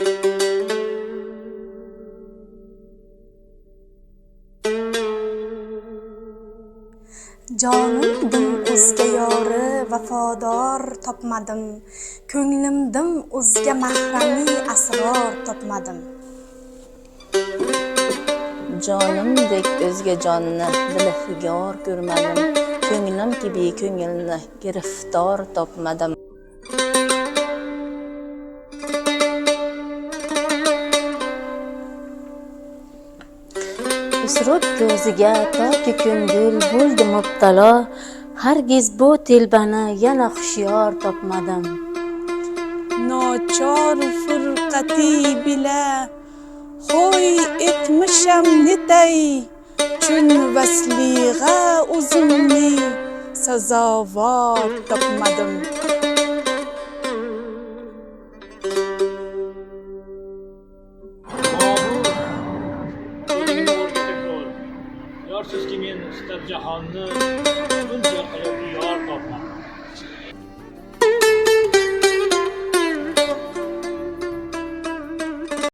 Jonimdim o'zga yori vafodor topmadim, ko'nglimdim o'zga mahrami asror topmadim. Jonimdek o'zga jonni dilfigar ko'rmadim, ko'nglim gibi ko'ngilni giriftor topmadim. Usrut ko'ziga toki ko'ngil bo'ldi mubtalo, hargiz bu telbani yana hushyor topmadim. Nochor furqati bila hoy etmisham netay, chun vaslig'a o'zimni sazovor topmadim. Yorsiz ki men istab jahonni, buncha qilib yor topmadim.